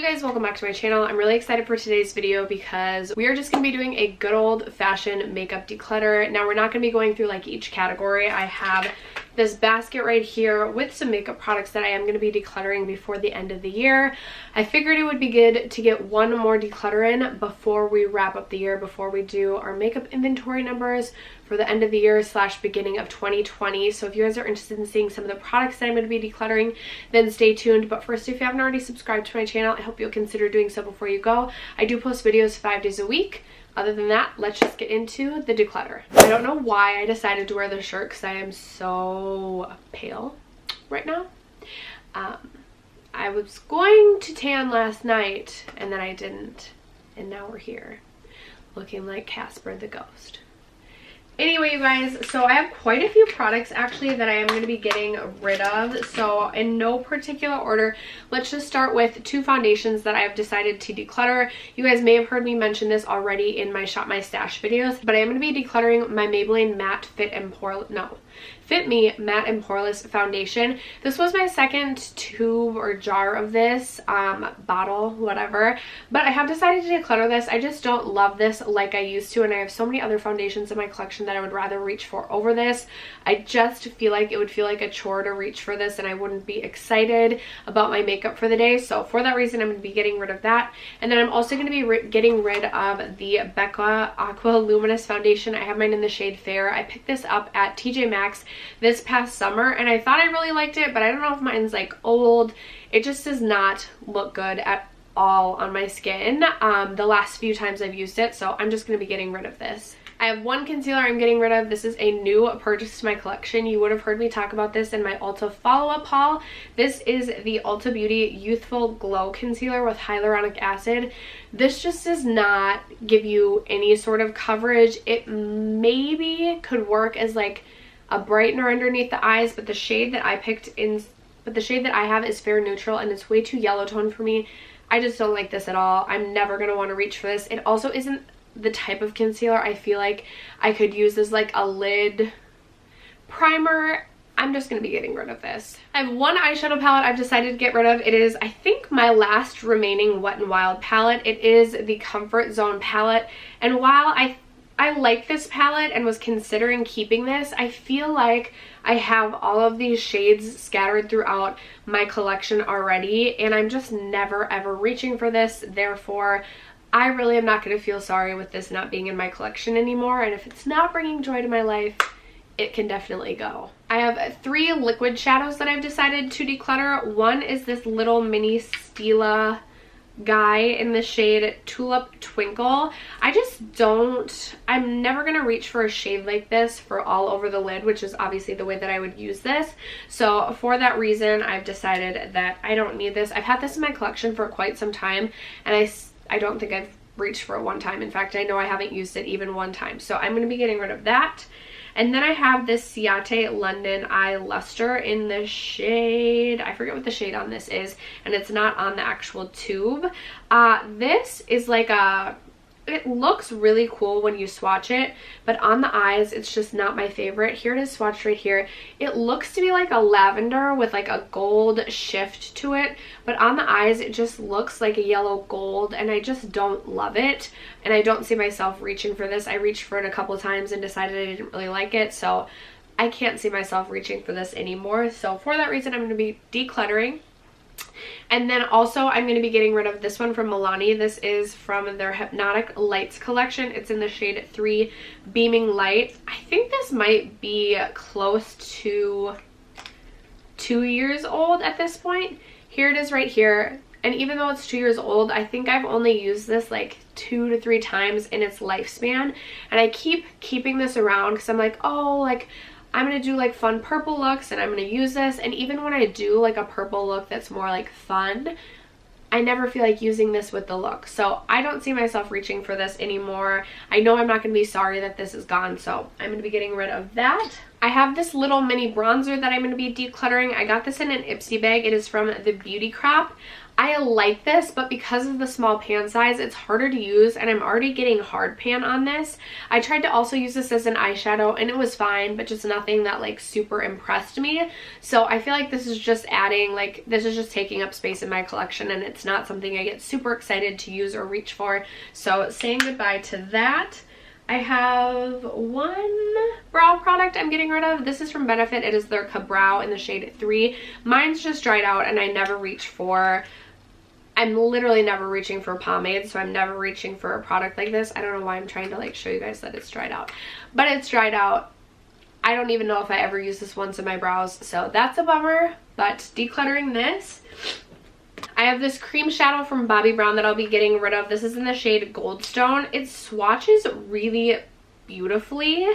you guys, welcome back to my channel. I'm really excited for today's video because we are just going to be doing a good old fashioned makeup declutter. Now we're not going to be going through like each category. I have this basket right here with some makeup products that I am going to be decluttering before the end of the year. I figured it would be good to get one more declutter in before we wrap up the year, before we do our makeup inventory numbers for the end of the year / beginning of 2020. So if you guys are interested in seeing some of the products that I'm going to be decluttering, then stay tuned. But first, if you haven't already subscribed to my channel, I hope you'll consider doing so before you go. I do post videos 5 days a week. Other than that, let's just get into the declutter. I don't know why I decided to wear this shirt because I am so pale right now. I was going to tan last night and then I didn't, and now we're here looking like Casper the Ghost. Anyway, you guys, so I have quite a few products actually that I am going to be getting rid of. So in no particular order, let's just start with 2 foundations that I have decided to declutter. You guys may have heard me mention this already in my Shop My Stash videos, but I am going to be decluttering my Maybelline Matte Fit Me Matte and Poreless Foundation. This was my second tube or jar of this, bottle, whatever. But I have decided to declutter this. I just don't love this like I used to, and I have so many other foundations in my collection that I would rather reach for over this. I just feel like it would feel like a chore to reach for this, and I wouldn't be excited about my makeup for the day. So for that reason, I'm going to be getting rid of that. And then I'm also going to be getting rid of the Becca Aqua Luminous Foundation. I have mine in the shade Fair. I picked this up at TJ Maxx this past summer and I thought I really liked it, but I don't know if mine's like old. It just does not look good at all on my skin the last few times I've used it, so I'm just going to be getting rid of this. I have one concealer I'm getting rid of. This is a new purchase to my collection. You would have heard me talk about this in my Ulta follow-up haul. This is the Ulta Beauty Youthful Glow Concealer with hyaluronic acid. This just does not give you any sort of coverage. It maybe could work as like a brightener underneath the eyes, but the shade that I have is fair neutral and it's way too yellow tone for me. I just don't like this at all. I'm never going to want to reach for this. It also isn't the type of concealer I feel like I could use as like a lid primer. I'm just going to be getting rid of this. I have one eyeshadow palette I've decided to get rid of. It is, I think, my last remaining Wet n Wild palette. It is the Comfort Zone palette, and while I like this palette and was considering keeping this, I feel like I have all of these shades scattered throughout my collection already, and I'm just never ever reaching for this. Therefore, I really am not going to feel sorry with this not being in my collection anymore, and if it's not bringing joy to my life, it can definitely go. I have 3 liquid shadows that I've decided to declutter. One is this little mini Stila guy in the shade Tulip Twinkle. I'm never gonna reach for a shade like this for all over the lid, which is obviously the way that I would use this. So for that reason, I've decided that I don't need this. I've had this in my collection for quite some time, and I don't think I've reached for it one time. In fact, I know I haven't used it even one time. So I'm gonna be getting rid of that. And then I have this Ciate London Eye Luster in the shade, I forget what the shade on this is, and it's not on the actual tube. This is like it looks really cool when you swatch it, but on the eyes, it's just not my favorite. Here it is swatched right here. It looks to be like a lavender with like a gold shift to it, but on the eyes, it just looks like a yellow gold, and I just don't love it, and I don't see myself reaching for this. I reached for it a couple of times and decided I didn't really like it, so I can't see myself reaching for this anymore. So for that reason, I'm going to be decluttering. And then also I'm going to be getting rid of this one from Milani. This is from their Hypnotic Lights collection. It's in the shade 3 Beaming Light. I think this might be close to 2 years old at this point. Here it is right here. And even though it's 2 years old, I think I've only used this like 2 to 3 times in its lifespan. And I keep keeping this around because I'm like, oh, like I'm going to do like fun purple looks and I'm going to use this. And even when I do like a purple look that's more like fun, I never feel like using this with the look. So I don't see myself reaching for this anymore. I know I'm not going to be sorry that this is gone, so I'm going to be getting rid of that. I have this little mini bronzer that I'm going to be decluttering. I got this in an Ipsy bag. It is from the Beauty Crop. I like this, but because of the small pan size, it's harder to use, and I'm already getting hard pan on this. I tried to also use this as an eyeshadow, and it was fine, but just nothing that like super impressed me. So I feel like this is just adding, like, this is just taking up space in my collection, and it's not something I get super excited to use or reach for. So saying goodbye to that. I have one brow product I'm getting rid of. This is from Benefit. It is their Ka-Brow in the shade 3. Mine's just dried out, and I never reach for, I'm literally never reaching for pomade, so I'm never reaching for a product like this. I don't know why I'm trying to like show you guys that it's dried out, but it's dried out. I don't even know if I ever use this once in my brows, so that's a bummer. But decluttering this, I have this cream shadow from Bobbi Brown that I'll be getting rid of. This is in the shade Goldstone. It swatches really beautifully.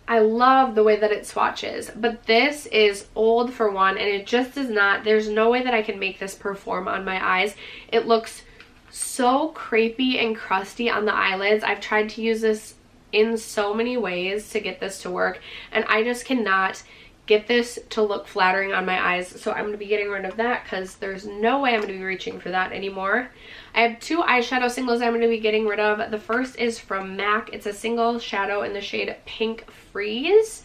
I love the way that it swatches, but this is old for one, and it just does not, there's no way that I can make this perform on my eyes. It looks so crepey and crusty on the eyelids. I've tried to use this in so many ways to get this to work, and I just cannot get this to look flattering on my eyes. So I'm going to be getting rid of that because there's no way I'm going to be reaching for that anymore. I have two eyeshadow singles I'm going to be getting rid of. The first is from MAC. It's a single shadow in the shade Pink Freeze.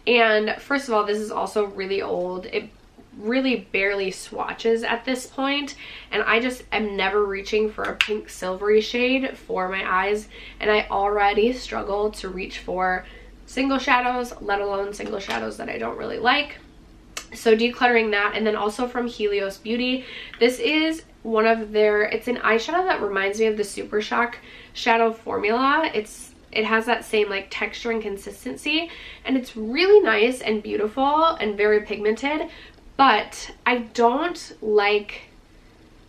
And first of all, this is also really old. It really barely swatches at this point, and I just am never reaching for a pink silvery shade for my eyes, and I already struggle to reach for single shadows, let alone single shadows that I don't really like. So decluttering that. And then also from Helios Beauty, this is one of their, it's an eyeshadow that reminds me of the Super Shock shadow formula. It has that same like texture and consistency, and it's really nice and beautiful and very pigmented, but I don't like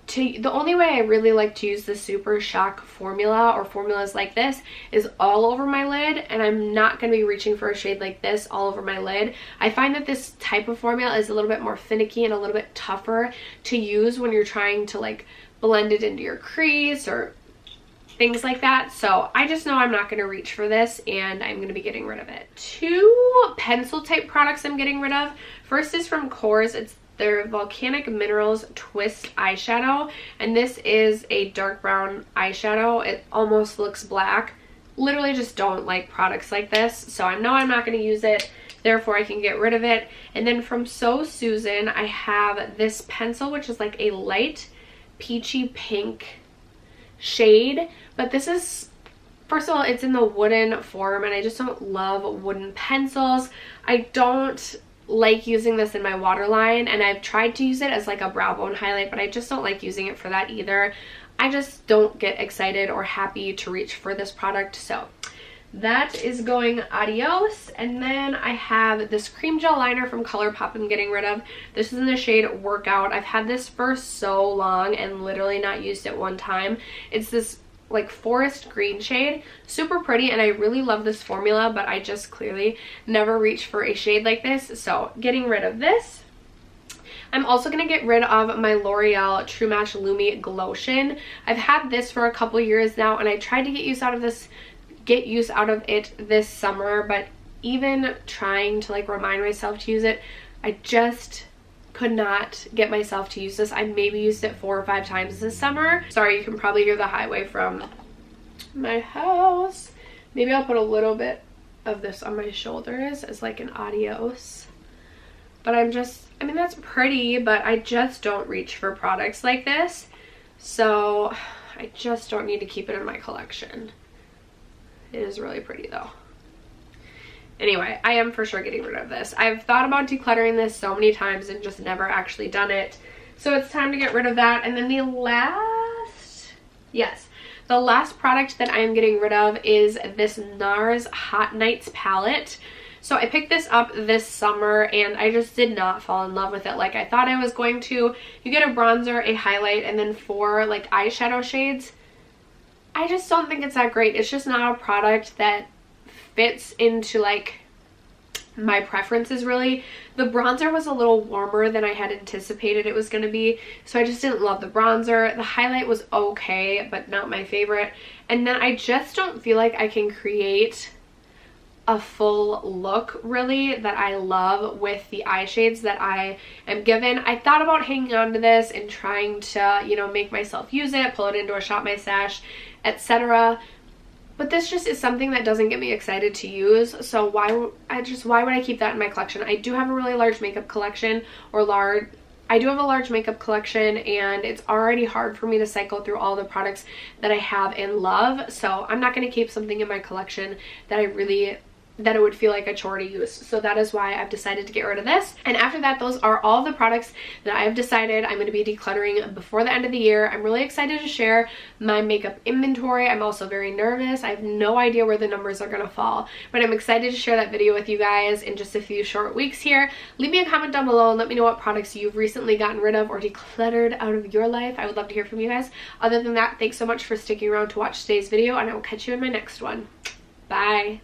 to, the only way I really like to use the Super Shock formula or formulas like this is all over my lid, and I'm not going to be reaching for a shade like this all over my lid. I find that this type of formula is a little bit more finicky and a little bit tougher to use when you're trying to like blend it into your crease or things like that. So I just know I'm not going to reach for this, and I'm going to be getting rid of it. Two pencil type products I'm getting rid of. First is from Kors. It's their Volcanic Minerals Twist eyeshadow, and this is a dark brown eyeshadow. It almost looks black. Literally just don't like products like this, so I know I'm not going to use it, therefore I can get rid of it. And then from So Susan, I have this pencil, which is like a light peachy pink shade, but this is, first of all, it's in the wooden form, and I just don't love wooden pencils. I don't like using this in my waterline, and I've tried to use it as like a brow bone highlight, but I just don't like using it for that either. I just don't get excited or happy to reach for this product, so that is going adios. And then I have this cream gel liner from ColourPop I'm getting rid of. This is in the shade Workout. I've had this for so long and literally not used it one time. It's this like forest green shade, super pretty, and I really love this formula, but I just clearly never reach for a shade like this, so getting rid of this. I'm also going to get rid of my L'Oreal True Match Lumi Glotion. I've had this for a couple years now, and I tried to get use out of it this summer, but even trying to like remind myself to use it, I just could not get myself to use this. I maybe used it 4 or 5 times this summer. Sorry, you can probably hear the highway from my house. Maybe I'll put a little bit of this on my shoulders as like an adios. But I mean, that's pretty, but I just don't reach for products like this. So I just don't need to keep it in my collection. It is really pretty though. Anyway, I am for sure getting rid of this. I've thought about decluttering this so many times and just never actually done it. So it's time to get rid of that. And then the last product that I am getting rid of is this NARS Hot Nights palette. So I picked this up this summer, and I just did not fall in love with it like I thought I was going to. You get a bronzer, a highlight, and then 4 like eyeshadow shades. I just don't think it's that great. It's just not a product that fits into like my preferences really. The bronzer was a little warmer than I had anticipated it was going to be, so I just didn't love the bronzer. The highlight was okay, but not my favorite. And then I just don't feel like I can create a full look really that I love with the eye shades that I am given. I thought about hanging on to this and trying to, you know, make myself use it, pull it into a shop my stash, etc. But this just is something that doesn't get me excited to use. So why would I keep that in my collection? I do have a really large makeup collection, I do have a large makeup collection, and it's already hard for me to cycle through all the products that I have and love. So I'm not going to keep something in my collection that it would feel like a chore to use. So that is why I've decided to get rid of this. And after that, those are all the products that I have decided I'm going to be decluttering before the end of the year. I'm really excited to share my makeup inventory. I'm also very nervous. I have no idea where the numbers are going to fall, but I'm excited to share that video with you guys in just a few short weeks here. Leave me a comment down below and let me know what products you've recently gotten rid of or decluttered out of your life. I would love to hear from you guys. Other than that, thanks so much for sticking around to watch today's video, and I will catch you in my next one. Bye.